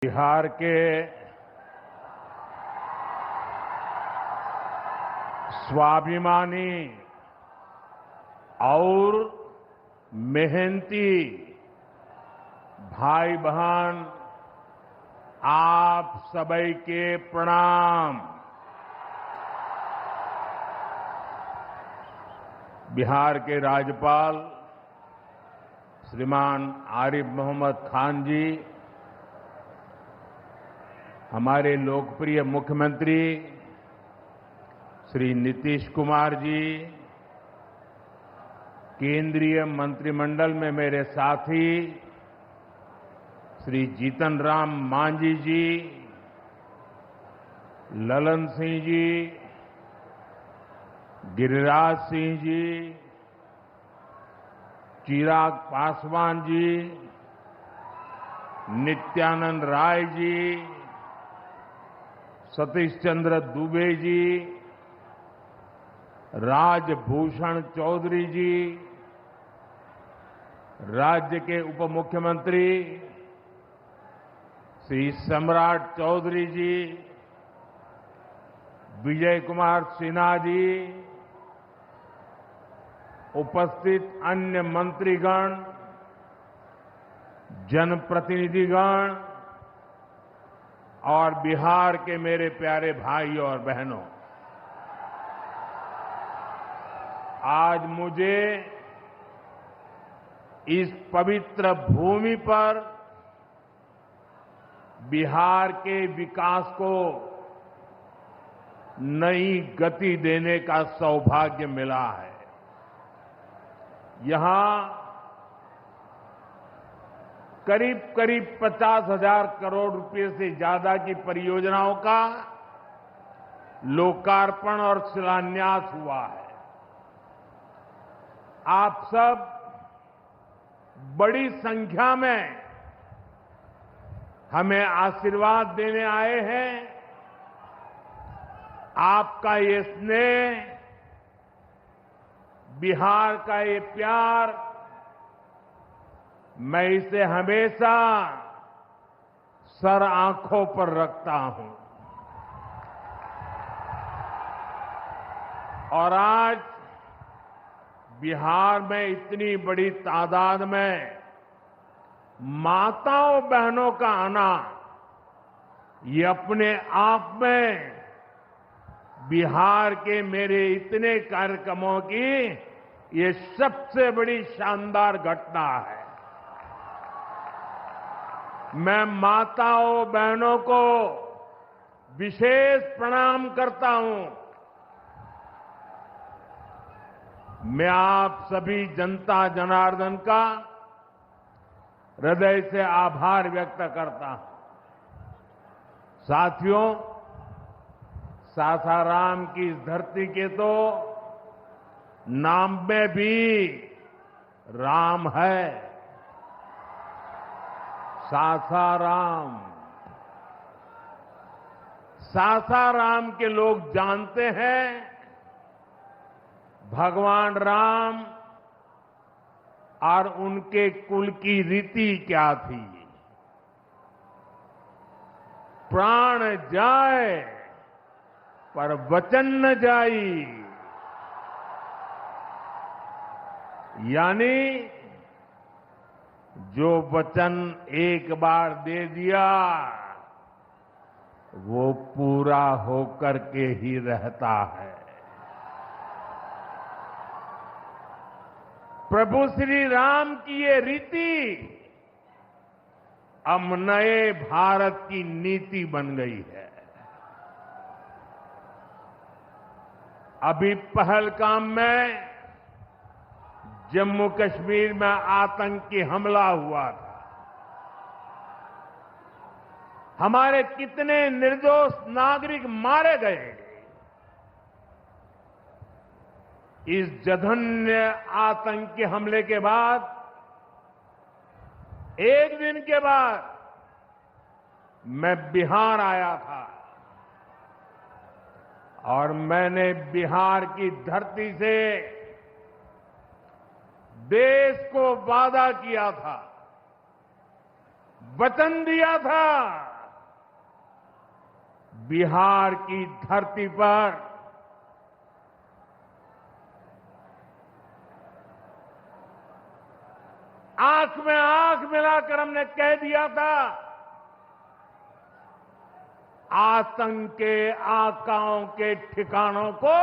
बिहार के स्वाभिमानी और मेहनती भाई बहन, आप सभी के प्रणाम। बिहार के राज्यपाल श्रीमान आरिफ मोहम्मद खान जी, हमारे लोकप्रिय मुख्यमंत्री श्री नीतीश कुमार जी, केंद्रीय मंत्रिमंडल में मेरे साथी श्री जीतन राम मांझी जी, ललन सिंह जी, गिरिराज सिंह जी, चिराग पासवान जी, नित्यानंद राय जी, सतीश चंद्र दुबे जी, राजभूषण चौधरी जी, राज्य के उप मुख्यमंत्री श्री सम्राट चौधरी जी, विजय कुमार सिन्हा जी, उपस्थित अन्य मंत्रीगण, जनप्रतिनिधिगण और बिहार के मेरे प्यारे भाइयों और बहनों, आज मुझे इस पवित्र भूमि पर बिहार के विकास को नई गति देने का सौभाग्य मिला है। यहां करीब 50,000 करोड़ रुपए से ज्यादा की परियोजनाओं का लोकार्पण और शिलान्यास हुआ है। आप सब बड़ी संख्या में हमें आशीर्वाद देने आए हैं। आपका ये स्नेह, बिहार का ये प्यार, मैं इसे हमेशा सर आंखों पर रखता हूं। और आज बिहार में इतनी बड़ी तादाद में माताओं बहनों का आना, ये अपने आप में बिहार के मेरे इतने कार्यक्रमों की ये सबसे बड़ी शानदार घटना है। मैं माताओं बहनों को विशेष प्रणाम करता हूं। मैं आप सभी जनता जनार्दन का हृदय से आभार व्यक्त करता हूं। साथियों, सासाराम की इस धरती के तो नाम में भी राम है। सासाराम, सासाराम के लोग जानते हैं भगवान राम और उनके कुल की रीति क्या थी। प्राण जाए पर वचन न जाई, यानी जो वचन एक बार दे दिया वो पूरा होकर के ही रहता है। प्रभु श्री राम की ये रीति अब नए भारत की नीति बन गई है। अभी पहलगाम में जम्मू कश्मीर में आतंकी हमला हुआ था। हमारे कितने निर्दोष नागरिक मारे गए। इस जघन्य आतंकी हमले के बाद, एक दिन के बाद मैं बिहार आया था और मैंने बिहार की धरती से देश को वादा किया था, वचन दिया था बिहार की धरती पर आंख में आंख मिलाकर हमने कह दिया था, आतंक के आकाओं के ठिकानों को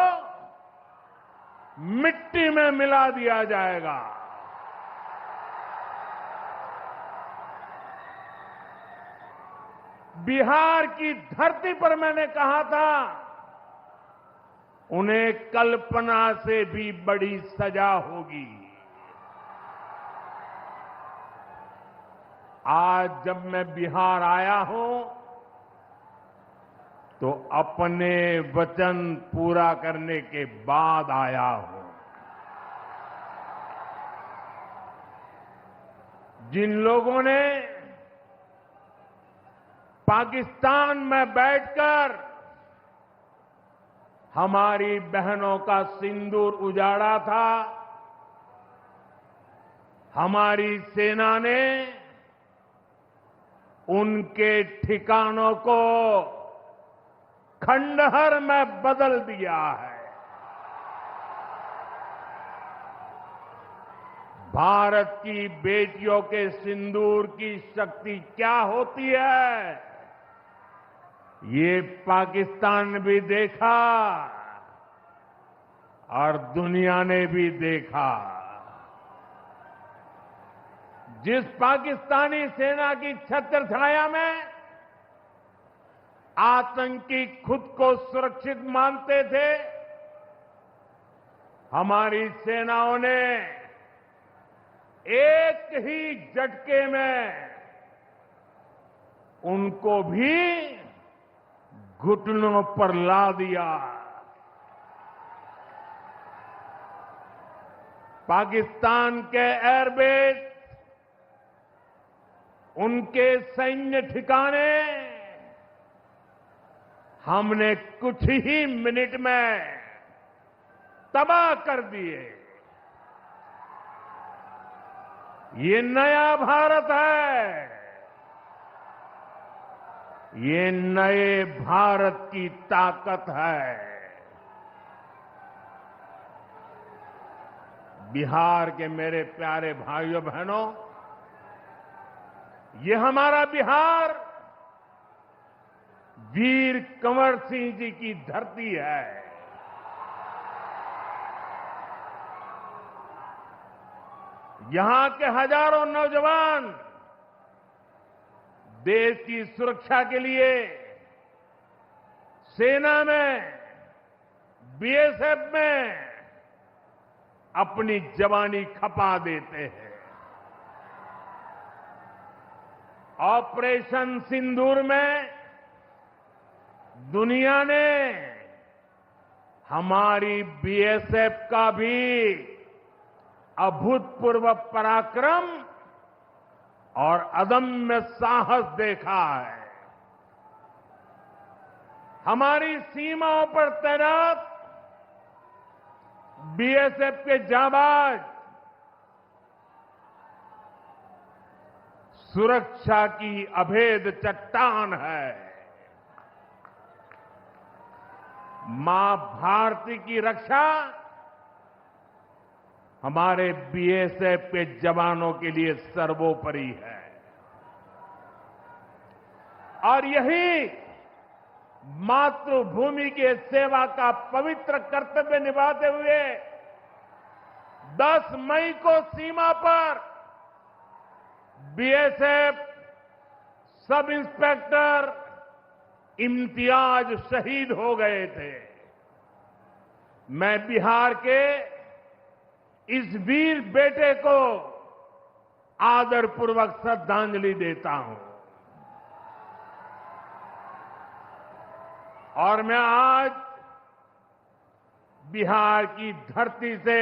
मिट्टी में मिला दिया जाएगा। बिहार की धरती पर मैंने कहा था, उन्हें कल्पना से भी बड़ी सजा होगी। आज जब मैं बिहार आया हूं तो अपने वचन पूरा करने के बाद आया हूं। जिन लोगों ने पाकिस्तान में बैठकर हमारी बहनों का सिंदूर उजाड़ा था, हमारी सेना ने उनके ठिकानों को खंडहर में बदल दिया है। भारत की बेटियों के सिंदूर की शक्ति क्या होती है, ये पाकिस्तान ने भी देखा और दुनिया ने भी देखा। जिस पाकिस्तानी सेना की छत्रछाया में आतंकी खुद को सुरक्षित मानते थे, हमारी सेनाओं ने एक ही झटके में उनको भी घुटनों पर ला दिया। पाकिस्तान के एयरबेस, उनके सैन्य ठिकाने हमने कुछ ही मिनट में तबाह कर दिए। ये नया भारत है, ये नए भारत की ताकत है। बिहार के मेरे प्यारे भाइयों बहनों, ये हमारा बिहार वीर कंवर सिंह जी की धरती है। यहां के हजारों नौजवान देश की सुरक्षा के लिए सेना में, बीएसएफ में अपनी जवानी खपा देते हैं। ऑपरेशन सिंदूर में दुनिया ने हमारी बीएसएफ का भी अभूतपूर्व पराक्रम और अदम्य साहस देखा है। हमारी सीमाओं पर तैनात बीएसएफ के जाबाज सुरक्षा की अभेद चट्टान है। मां भारती की रक्षा हमारे बीएसएफ के जवानों के लिए सर्वोपरि है। और यही मातृभूमि के सेवा का पवित्र कर्तव्य निभाते हुए 10 मई को सीमा पर बीएसएफ सब इंस्पेक्टर इम्तियाज शहीद हो गए थे। मैं बिहार के इस वीर बेटे को आदरपूर्वक श्रद्धांजलि देता हूं। और मैं आज बिहार की धरती से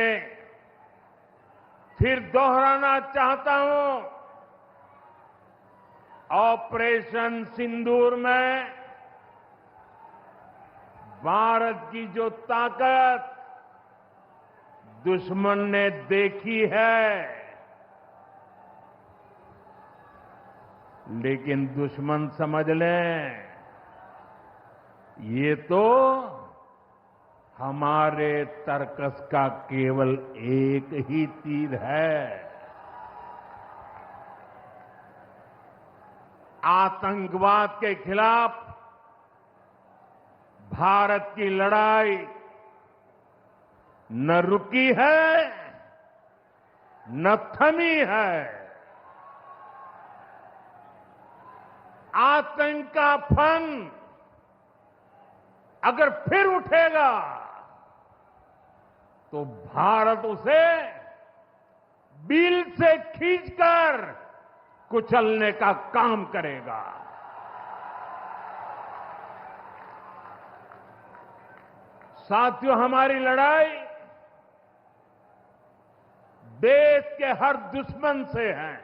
फिर दोहराना चाहता हूं, ऑपरेशन सिंदूर में भारत की जो ताकत दुश्मन ने देखी है, लेकिन दुश्मन समझ लें ये तो हमारे तर्कस का केवल एक ही तीर है। आतंकवाद के खिलाफ भारत की लड़ाई न रुकी है न थमी है। आतंक का फन अगर फिर उठेगा तो भारत उसे बिल से खींचकर कुचलने का काम करेगा। साथियों, हमारी लड़ाई देश के हर दुश्मन से है,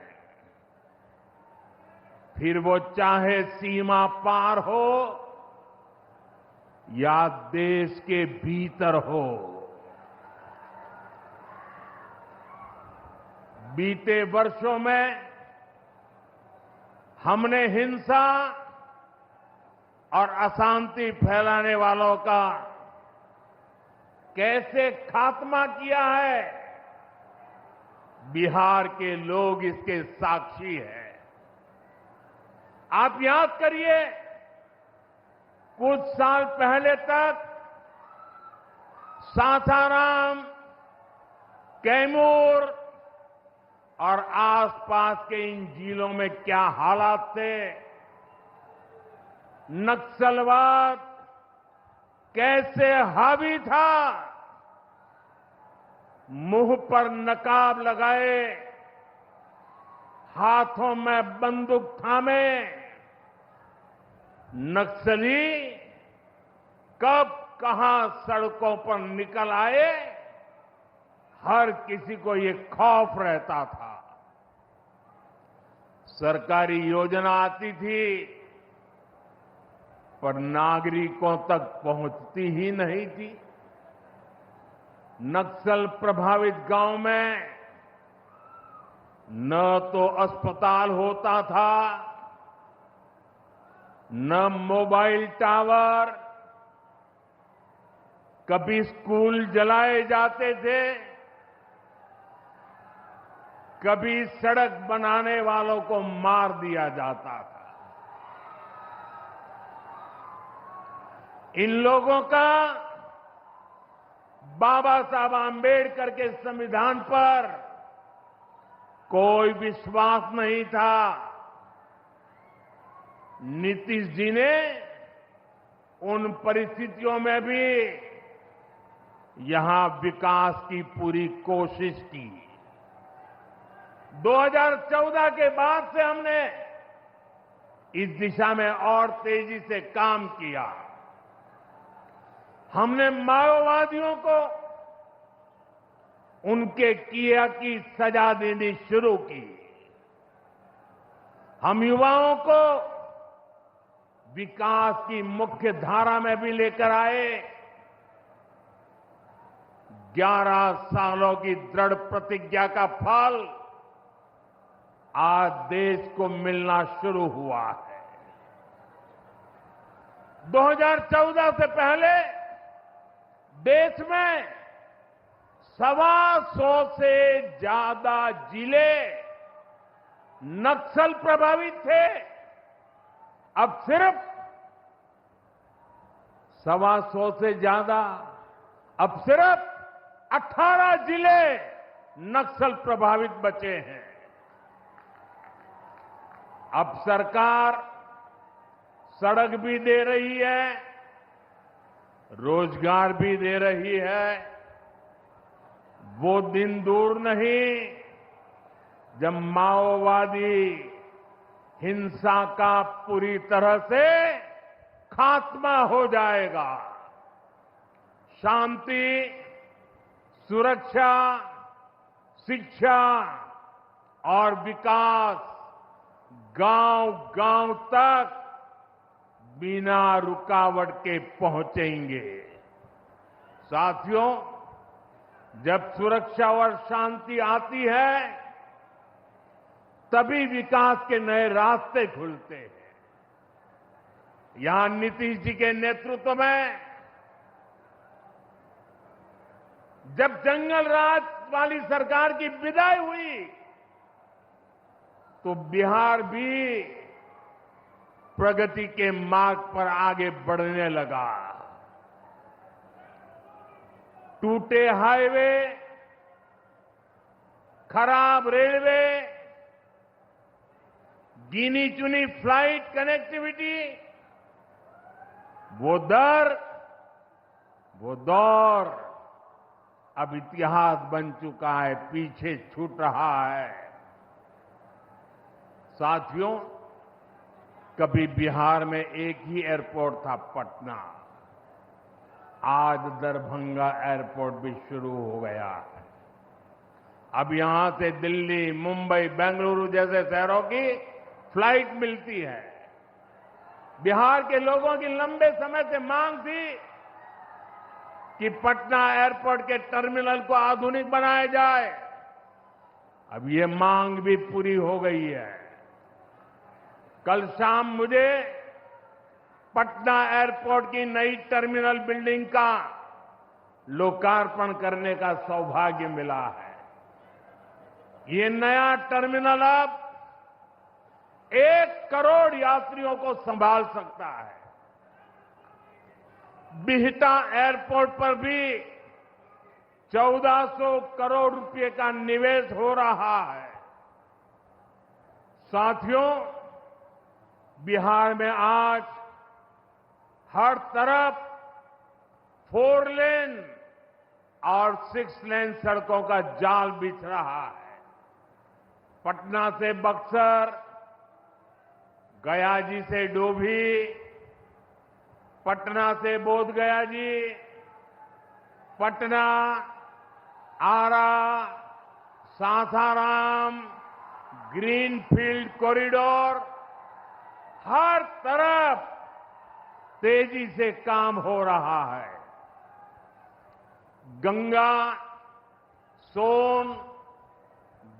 फिर वो चाहे सीमा पार हो या देश के भीतर हो। बीते वर्षों में हमने हिंसा और अशांति फैलाने वालों का कैसे खात्मा किया है, बिहार के लोग इसके साक्षी हैं। आप याद करिए, कुछ साल पहले तक सासाराम, कैमूर और आसपास के इन जिलों में क्या हालात थे, नक्सलवाद कैसे हावी था। मुंह पर नकाब लगाए, हाथों में बंदूक थामे नक्सली कब कहां सड़कों पर निकल आए, हर किसी को ये खौफ रहता था। सरकारी योजना आती थी पर नागरिकों तक पहुंचती ही नहीं थी। नक्सल प्रभावित गांव में न तो अस्पताल होता था, न मोबाइल टावर, कभी स्कूल जलाए जाते थे, कभी सड़क बनाने वालों को मार दिया जाता था। इन लोगों का बाबा साहब आंबेडकर के संविधान पर कोई विश्वास नहीं था। नीतीश जी ने उन परिस्थितियों में भी यहां विकास की पूरी कोशिश की। 2014 के बाद से हमने इस दिशा में और तेजी से काम किया। हमने माओवादियों को उनके किया की सजा देनी शुरू की। हम युवाओं को विकास की मुख्य धारा में भी लेकर आए। 11 सालों की दृढ़ प्रतिज्ञा का फल आज देश को मिलना शुरू हुआ है। 2014 से पहले देश में 125 से ज्यादा जिले नक्सल प्रभावित थे। अब सिर्फ 125 से ज्यादा, अब सिर्फ 18 जिले नक्सल प्रभावित बचे हैं। अब सरकार सड़क भी दे रही है, रोजगार भी दे रही है। वो दिन दूर नहीं जब माओवादी हिंसा का पूरी तरह से खात्मा हो जाएगा। शांति, सुरक्षा, शिक्षा और विकास गांव-गांव तक बिना रुकावट के पहुंचेंगे। साथियों, जब सुरक्षा और शांति आती है तभी विकास के नए रास्ते खुलते हैं। यहां नीतीश जी के नेतृत्व में जब जंगल राज वाली सरकार की विदाई हुई तो बिहार भी प्रगति के मार्ग पर आगे बढ़ने लगा। टूटे हाईवे, खराब रेलवे, गिनी चुनी फ्लाइट कनेक्टिविटी, वो दौर अब इतिहास बन चुका है, पीछे छूट रहा है। साथियों, कभी बिहार में एक ही एयरपोर्ट था, पटना। आज दरभंगा एयरपोर्ट भी शुरू हो गया है। अब यहां से दिल्ली, मुंबई, बेंगलुरु जैसे शहरों की फ्लाइट मिलती है। बिहार के लोगों की लंबे समय से मांग थी कि पटना एयरपोर्ट के टर्मिनल को आधुनिक बनाया जाए। अब ये मांग भी पूरी हो गई है। कल शाम मुझे पटना एयरपोर्ट की नई टर्मिनल बिल्डिंग का लोकार्पण करने का सौभाग्य मिला है। ये नया टर्मिनल अब 1 करोड़ यात्रियों को संभाल सकता है। बिहटा एयरपोर्ट पर भी 1400 करोड़ रुपए का निवेश हो रहा है। साथियों, बिहार में आज हर तरफ 4 लेन और 6 लेन सड़कों का जाल बिछ रहा है। पटना से बक्सर, गया जी से डोभी, पटना से बोधगया जी, पटना, आरा, सासाराम, ग्रीनफील्ड कॉरिडोर, हर तरफ तेजी से काम हो रहा है। गंगा, सोन,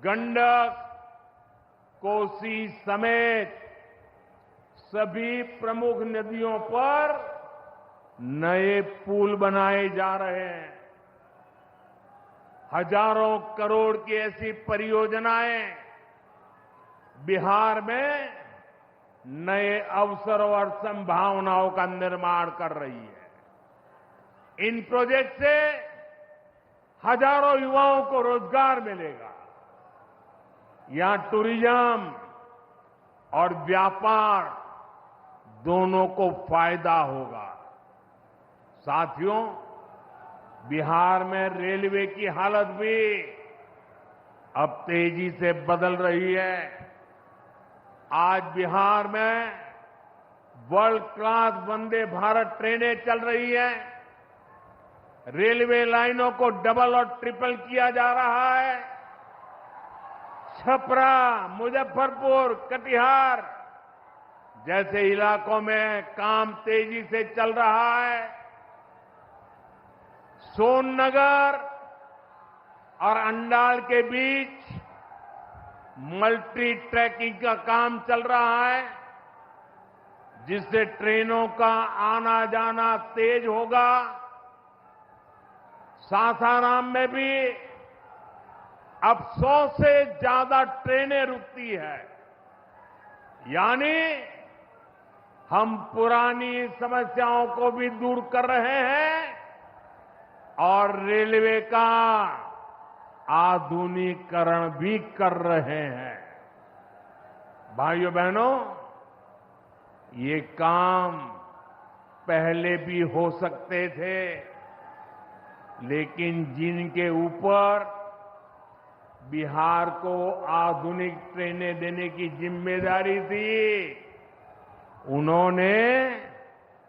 गंडक, कोसी समेत सभी प्रमुख नदियों पर नए पुल बनाए जा रहे हैं। हजारों करोड़ की ऐसी परियोजनाएं बिहार में नए अवसरों और संभावनाओं का निर्माण कर रही है। इन प्रोजेक्ट से हजारों युवाओं को रोजगार मिलेगा। यहां टूरिज्म और व्यापार दोनों को फायदा होगा। साथियों, बिहार में रेलवे की हालत भी अब तेजी से बदल रही है। आज बिहार में वर्ल्ड क्लास वंदे भारत ट्रेनें चल रही हैं। रेलवे लाइनों को डबल और ट्रिपल किया जा रहा है। छपरा, मुजफ्फरपुर, कटिहार जैसे इलाकों में काम तेजी से चल रहा है। सोननगर और अंडाल के बीच मल्टी ट्रैकिंग का काम चल रहा है, जिससे ट्रेनों का आना जाना तेज होगा। सासाराम में भी अब 100 से ज्यादा ट्रेनें रुकती है। यानी हम पुरानी समस्याओं को भी दूर कर रहे हैं और रेलवे का आधुनिकीकरण भी कर रहे हैं। भाइयों बहनों, ये काम पहले भी हो सकते थे, लेकिन जिनके ऊपर बिहार को आधुनिक ट्रेनें देने की जिम्मेदारी थी, उन्होंने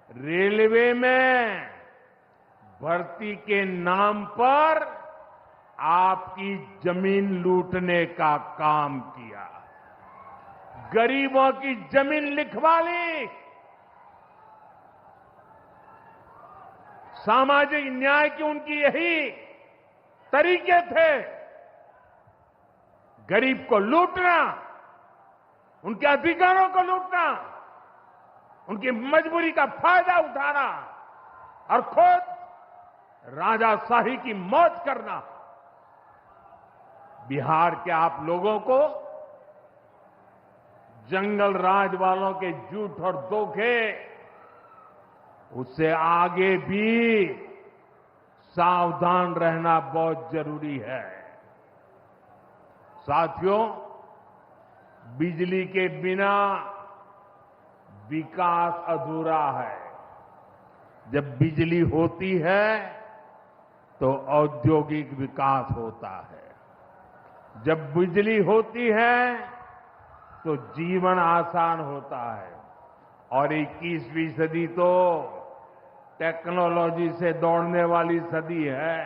रेलवे में भर्ती के नाम पर आपकी जमीन लूटने का काम किया। गरीबों की जमीन लिखवा ली। सामाजिक न्याय की उनकी यही तरीके थे। गरीब को लूटना, उनके अधिकारों को लूटना। उनकी मजबूरी का फायदा उठाना और खुद राजाशाही की मौज करना। बिहार के आप लोगों को जंगल राज वालों के झूठ और धोखे, उससे आगे भी सावधान रहना बहुत जरूरी है। साथियों, बिजली के बिना विकास अधूरा है। जब बिजली होती है तो औद्योगिक विकास होता है। जब बिजली होती है तो जीवन आसान होता है। और 21वीं सदी तो टेक्नोलॉजी से दौड़ने वाली सदी है।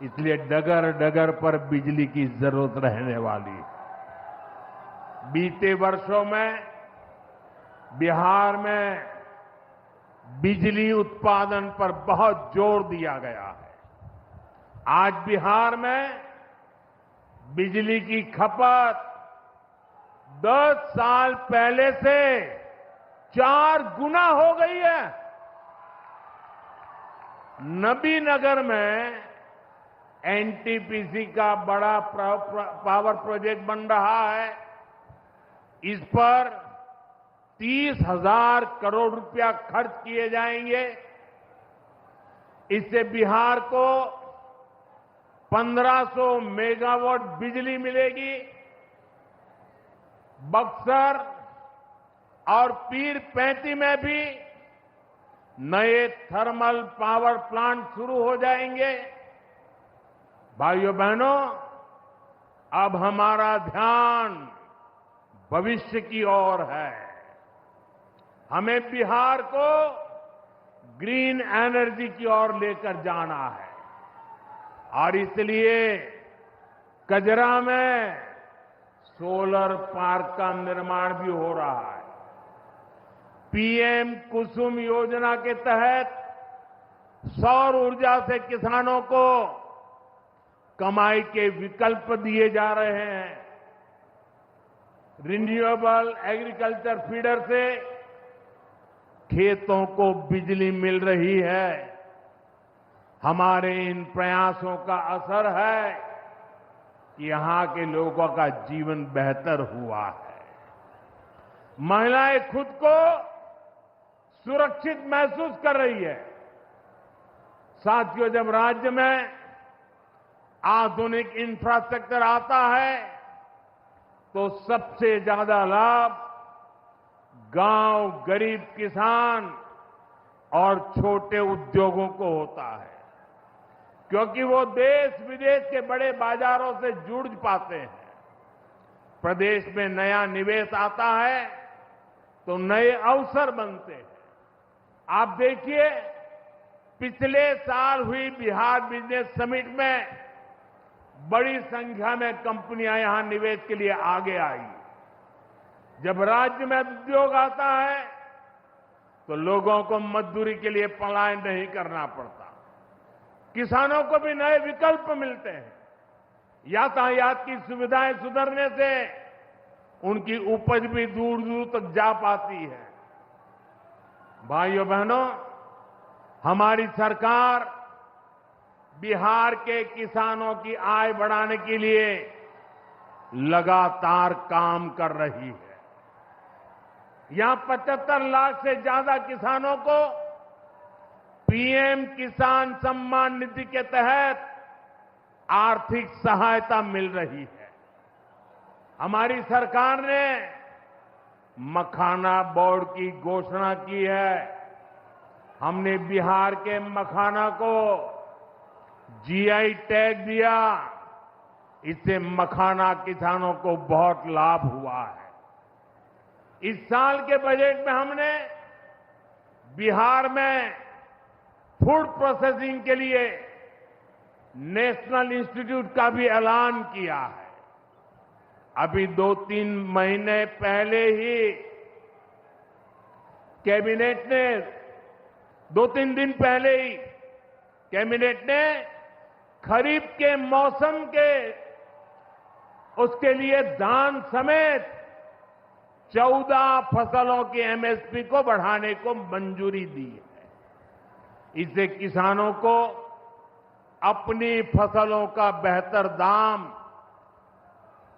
इसलिए डगर डगर पर बिजली की जरूरत रहने वाली है। बीते वर्षों में बिहार में बिजली उत्पादन पर बहुत जोर दिया गया है। आज बिहार में बिजली की खपत 10 साल पहले से 4 गुना हो गई है। नबीनगर में एनटीपीसी का बड़ा पावर प्रोजेक्ट बन रहा है। इस पर 30,000 करोड़ रुपया खर्च किए जाएंगे। इससे बिहार को 1500 मेगावाट बिजली मिलेगी। बक्सर और पीर पैंती में भी नए थर्मल पावर प्लांट शुरू हो जाएंगे। भाइयों बहनों, अब हमारा ध्यान भविष्य की ओर है। हमें बिहार को ग्रीन एनर्जी की ओर लेकर जाना है और इसलिए कजरा में सोलर पार्क का निर्माण भी हो रहा है। पीएम कुसुम योजना के तहत सौर ऊर्जा से किसानों को कमाई के विकल्प दिए जा रहे हैं। रिन्यूएबल एग्रीकल्चर फीडर से खेतों को बिजली मिल रही है। हमारे इन प्रयासों का असर है कि यहां के लोगों का जीवन बेहतर हुआ है। महिलाएं खुद को सुरक्षित महसूस कर रही है। साथियों, जब राज्य में आधुनिक इंफ्रास्ट्रक्चर आता है तो सबसे ज्यादा लाभ गांव, गरीब किसान और छोटे उद्योगों को होता है, क्योंकि वो देश विदेश के बड़े बाजारों से जुड़ पाते हैं। प्रदेश में नया निवेश आता है तो नए अवसर बनते हैं। आप देखिए, पिछले साल हुई बिहार बिजनेस समिट में बड़ी संख्या में कंपनियां यहां निवेश के लिए आगे आई। जब राज्य में उद्योग आता है तो लोगों को मजदूरी के लिए पलायन नहीं करना पड़ता। किसानों को भी नए विकल्प मिलते हैं। यातायात की सुविधाएं सुधरने से उनकी उपज भी दूर दूर तक जा पाती है। भाइयों बहनों, हमारी सरकार बिहार के किसानों की आय बढ़ाने के लिए लगातार काम कर रही है। यहां 75 लाख से ज्यादा किसानों को पीएम किसान सम्मान निधि के तहत आर्थिक सहायता मिल रही है। हमारी सरकार ने मखाना बोर्ड की घोषणा की है। हमने बिहार के मखाना को जीआई टैग दिया। इससे मखाना किसानों को बहुत लाभ हुआ है। इस साल के बजट में हमने बिहार में फूड प्रोसेसिंग के लिए नेशनल इंस्टीट्यूट का भी ऐलान किया है। अभी 2-3 महीने पहले ही कैबिनेट ने 2-3 दिन पहले ही कैबिनेट ने खरीफ के मौसम के उसके लिए धान समेत 14 फसलों की एमएसपी को बढ़ाने को मंजूरी दी है। इससे किसानों को अपनी फसलों का बेहतर दाम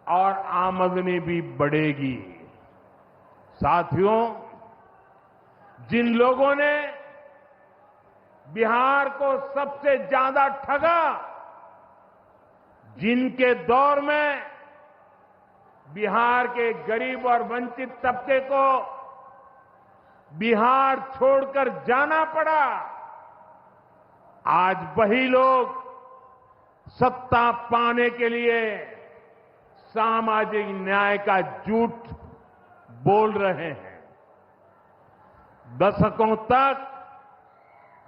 और आमदनी भी बढ़ेगी। साथियों, जिन लोगों ने बिहार को सबसे ज्यादा ठगा, जिनके दौर में बिहार के गरीब और वंचित तबके को बिहार छोड़कर जाना पड़ा, आज वही लोग सत्ता पाने के लिए सामाजिक न्याय का झूठ बोल रहे हैं। दशकों तक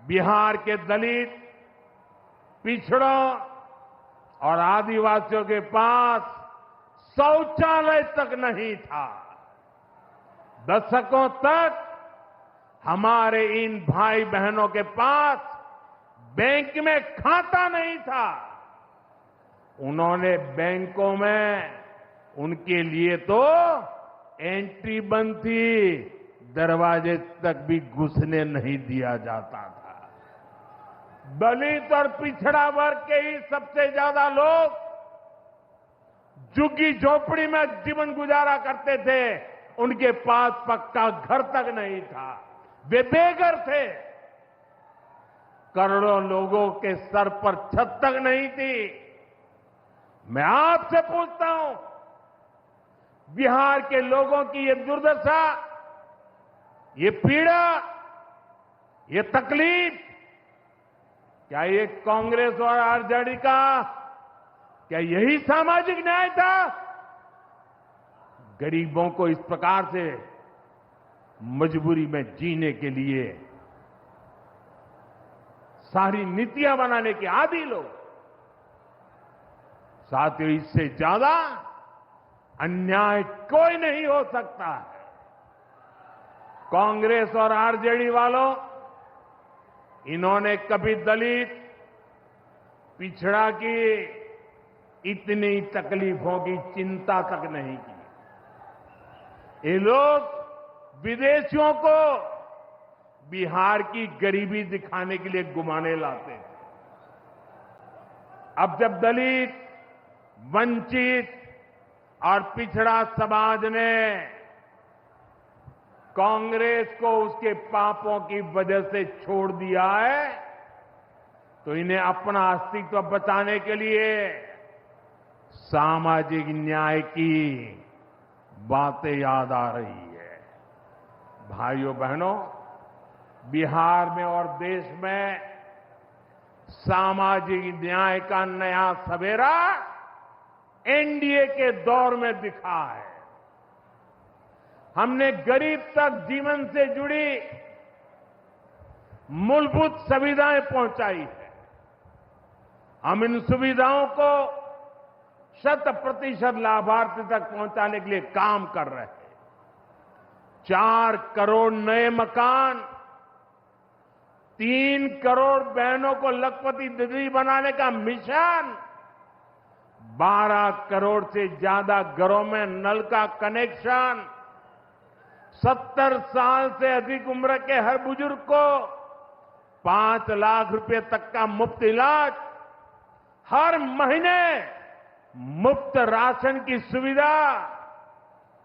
बिहार के दलित, पिछड़ों और आदिवासियों के पास शौचालय तक नहीं था। दशकों तक हमारे इन भाई बहनों के पास बैंक में खाता नहीं था। उन्होंने बैंकों में उनके लिए तो एंट्री बंद थी, दरवाजे तक भी घुसने नहीं दिया जाता था। दलित और पिछड़ा वर्ग के ही सबसे ज्यादा लोग झुग्गी झोपड़ी में जीवन गुजारा करते थे। उनके पास पक्का घर तक नहीं था, वे बेघर थे। करोड़ों लोगों के सर पर छत तक नहीं थी। मैं आपसे पूछता हूं, बिहार के लोगों की ये दुर्दशा, ये पीड़ा, ये तकलीफ, क्या ये कांग्रेस और आरजेडी का, क्या यही सामाजिक न्याय था? गरीबों को इस प्रकार से मजबूरी में जीने के लिए सारी नीतियां बनाने के आदी लोग। साथियों, इससे ज्यादा अन्याय कोई नहीं हो सकता है। कांग्रेस और आरजेडी वालों, इन्होंने कभी दलित, पिछड़ा की इतनी तकलीफों की चिंता तक नहीं की। ये लोग विदेशियों को बिहार की गरीबी दिखाने के लिए घुमाने लाते हैं। अब जब दलित, वंचित और पिछड़ा समाज ने कांग्रेस को उसके पापों की वजह से छोड़ दिया है, तो इन्हें अपना अस्तित्व बचाने के लिए सामाजिक न्याय की बातें याद आ रही है। भाइयों बहनों, बिहार में और देश में सामाजिक न्याय का नया सवेरा एनडीए के दौर में दिखा है। हमने गरीब तक जीवन से जुड़ी मूलभूत सुविधाएं पहुंचाई है। हम इन सुविधाओं को 100% लाभार्थी तक पहुंचाने के लिए काम कर रहे हैं। 4 करोड़ नए मकान, 3 करोड़ बहनों को लखपति दीदी बनाने का मिशन, 12 करोड़ से ज्यादा घरों में नल का कनेक्शन, 70 साल से अधिक उम्र के हर बुजुर्ग को 5 लाख रुपए तक का मुफ्त इलाज, हर महीने मुफ्त राशन की सुविधा।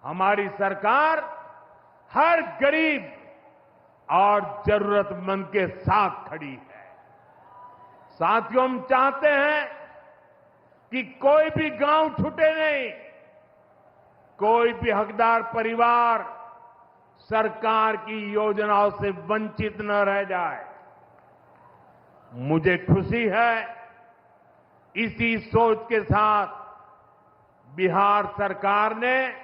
हमारी सरकार हर गरीब और जरूरतमंद के साथ खड़ी है। साथियों, हम चाहते हैं कि कोई भी गांव छूटे नहीं, कोई भी हकदार परिवार सरकार की योजनाओं से वंचित न रह जाए। मुझे खुशी है, इसी सोच के साथ बिहार सरकार ने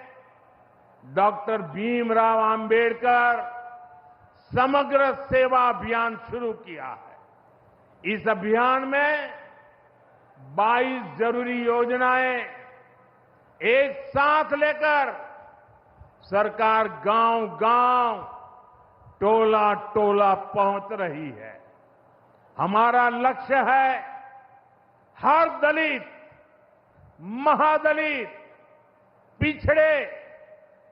डॉक्टर भीमराव अंबेडकर समग्र सेवा अभियान शुरू किया है। इस अभियान में 22 जरूरी योजनाएं एक साथ लेकर सरकार गांव-गांव, टोला-टोला पहुंच रही है। हमारा लक्ष्य है हर दलित, महादलित, पिछड़े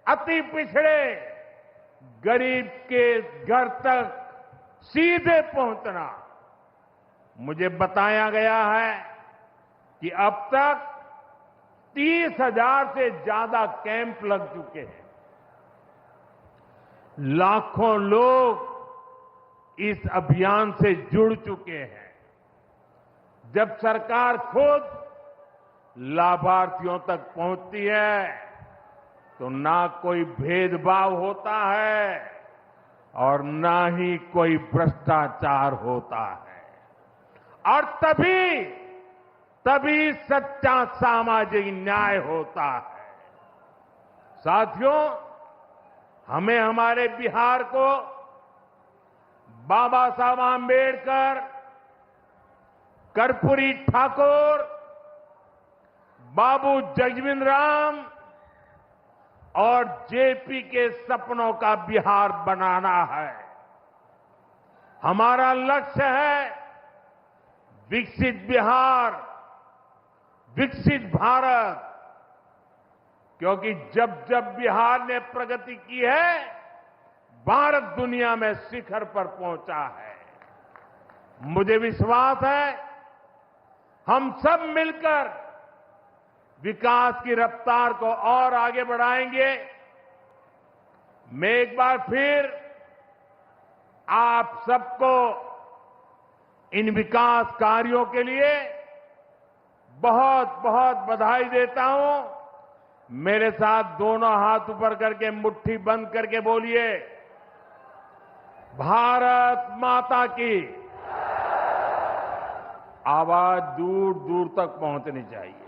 अति पिछड़े गरीब के घर तक सीधे पहुंचना। मुझे बताया गया है कि अब तक 30,000 से ज्यादा कैंप लग चुके हैं। लाखों लोग इस अभियान से जुड़ चुके हैं। जब सरकार खुद लाभार्थियों तक पहुंचती है तो ना कोई भेदभाव होता है और ना ही कोई भ्रष्टाचार होता है, और तभी सच्चा सामाजिक न्याय होता है। साथियों, हमें हमारे बिहार को बाबा साहब आंबेडकर, कर्पूरी ठाकुर, बाबू जगजीवन राम और जेपी के सपनों का बिहार बनाना है। हमारा लक्ष्य है विकसित बिहार, विकसित भारत, क्योंकि जब जब बिहार ने प्रगति की है, भारत दुनिया में शिखर पर पहुंचा है। मुझे विश्वास है हम सब मिलकर विकास की रफ्तार को और आगे बढ़ाएंगे। मैं एक बार फिर आप सबको इन विकास कार्यों के लिए बहुत बहुत बधाई देता हूं। मेरे साथ दोनों हाथ ऊपर करके मुट्ठी बंद करके बोलिए, भारत माता की। आवाज दूर दूर तक पहुंचनी चाहिए।